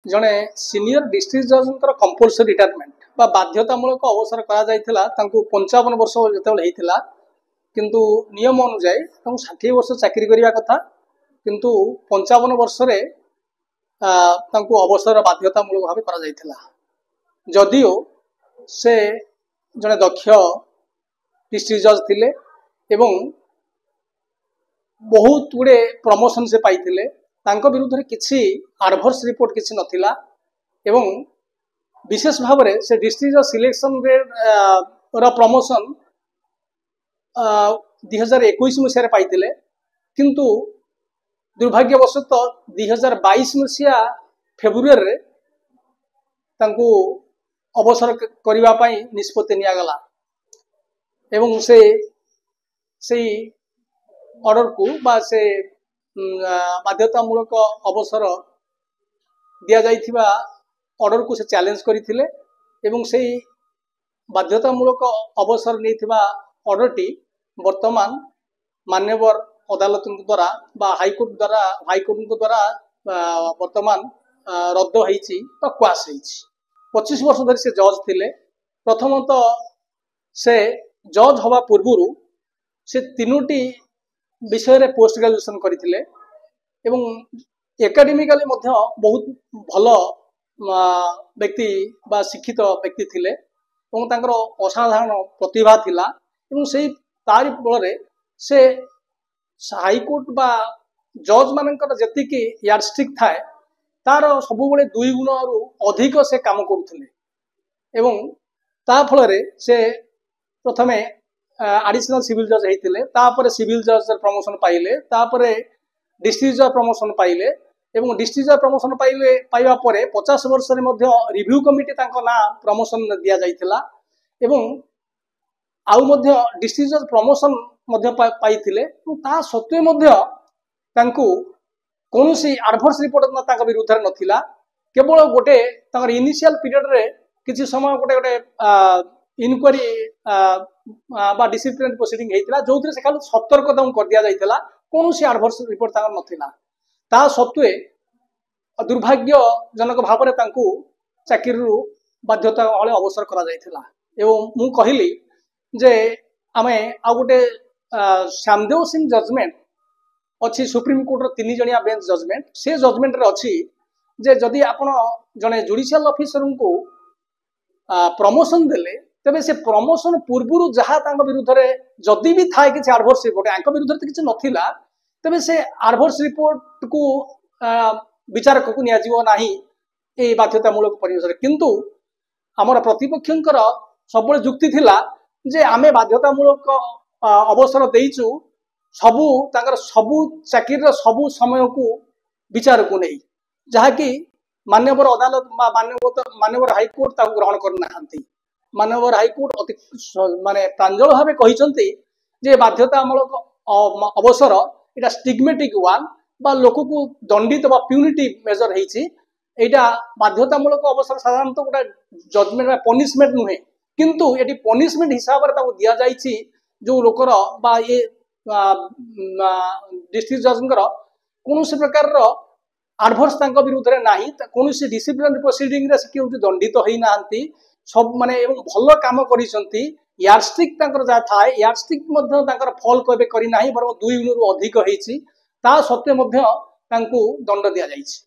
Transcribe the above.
जड़े senior district जज compulsory retirement बा बाध्यतामूलक अवसर करा 55 वर्ष जो किंतु नियम अनुजाई 60 वर्ष चाकरी करने कथा किंतु 55 वर्ष अवसर बाध्यतामूलक भाव करा जदिओ से जड़े दक्ष डिस्ट्रिक्ट जज थिले एवं बहुत गुड़े प्रमोशन से पाइथिले तांको विरुद्ध रे किछि एडवर्स रिपोर्ट किछि नथिला एवं विशेष भाव में से डिस्ट्रिक्ट जज सिलेक्शन रे प्रमोशन 2021 मसीह पाइथिले किंतु दुर्भाग्यवशत 2022 मसीहा फेब्रुआरी रे तांको अवसर करिवा पई निष्पत्ति निया गला एवं से ऑर्डर को बा से बाध्यतामूलक अवसर दिया जाइथिबा ऑर्डर को से चैलेंज करथिले एवं से बाध्यतामूलक अवसर नैथिबा ऑर्डर टी वर्तमान मान्यवर अदालत द्वारा बा हाईकोर्ट द्वारा वर्तमान रद्द होईची तो क्वास होईची 25 वर्ष धरी से जज थिले प्रथमतः से जज हवा पूर्व से तीनोटी विषय रे पोस्ट ग्रेजुएशन करथिले एवं एकेडमिकली मध्य बहुत भलो व्यक्ति बा शिक्षित व्यक्ति थिले एवं तांकर असाधारण प्रतिभा थिला एवं से तारि बल रे से हाईकोर्ट बा जज मानकर जतिकी यार्डस्टिक थाए तार सब बेले 2 गुण रु अधिक से काम करुथिले एवं ता फल रे से प्रथमे एडिशनल सिविल जज होते तापर सिविल जज प्रमोशन पाइले तापर डिस्ट्रिक्ट जज प्रमोशन पाइले एवं डिस्ट्रिक्ट जज प्रमोशन पाइले पाइबा परे 50 वर्ष रे मध्य रिव्यू कमिटी तांको ना प्रमोशन दिया जाइथिला एवं आउ मध्य डिस्ट्रिक्ट जज प्रमोशन मध्य पाइथिले ता सत्वे मध्य तांको कोनोसी एडवर्स रिपोर्ट ना तांको विरुद्ध रे नथिला केवल गोटे तांकर इनिशियल पीरियड रे किछि समय गोटे इनक्वारी बा डिसिप्लिनरी प्रोसीडिंग हेतिला जोथरे से खाली सतर्कता कर दिया जाइथिला कोनोसी एडवर्स रिपोर्ट तांकर नथिला ता सत्वे दुर्भाग्यजनक भाव में तांको चाकरी बाध्यता वाले अवसर करा जाइथिला एवं मु कहिली जे आमे आ गोटे श्यामदेव सिंह जजमेंट अच्छी सुप्रीम कोर्ट रो 3 जणिया बेंच जजमेंट से जजमेंट रे अच्छी जे जदि आपण जने जुडिशियल ऑफिसर को प्रमोशन देले तबे से प्रमोशन पूर्व जहाँ विरुद्ध रे जदि भी थाए कि एडवर्स रिपोर्ट आंक विरुद्ध तो किसी नथिला तबे से एडवर्स रिपोर्ट को विचारक को नियाजिवो नाही ए बाध्यतामूलक परिवेश किंतु हमर प्रतिपक्षंकर सब जुक्ति थिला जे आमे बाध्यतामूलक अवसर देइचु सबु तांकर सबु चाकरी सबु समय को विचार को नहीं जहा कि मान्यवर अदालत मान्यवर हाईकोर्ट ताकू ग्रहण करना मानवर हाईकोर्ट अति माने प्रांजल भाव कहते जे बाध्यतामूलक अवसर इटा स्टिग्मेटिक वन बा लोक को दंडित बा प्यूनिटिव मेजर होइछि एटा बाध्यतामूलक अवसर साधारणतः गोटा जजमेंट पनिशमेंट नुहे किंतु एटी पनिशमेंट हिसाब रे ताकू दिया जाइछि जो लोकर बा ये डिस्ट्रिक्ट जजंकर कोनोसी प्रकार रो एडवर्स तांको विरुद्ध रे नाही कोनोसी डिसिप्लिनरी प्रोसीडिंग रे से केउ दंडित होई नांती सब माने एवं भल काम करिसंती यार्डस्टिक तांकर जा थाए यार्डस्टिक मध्य तांकर फल केबे करी नाही बरं 2 गुण अधिक होईछि ता सत्वे मध्य तांको दंड दिया जाइछि।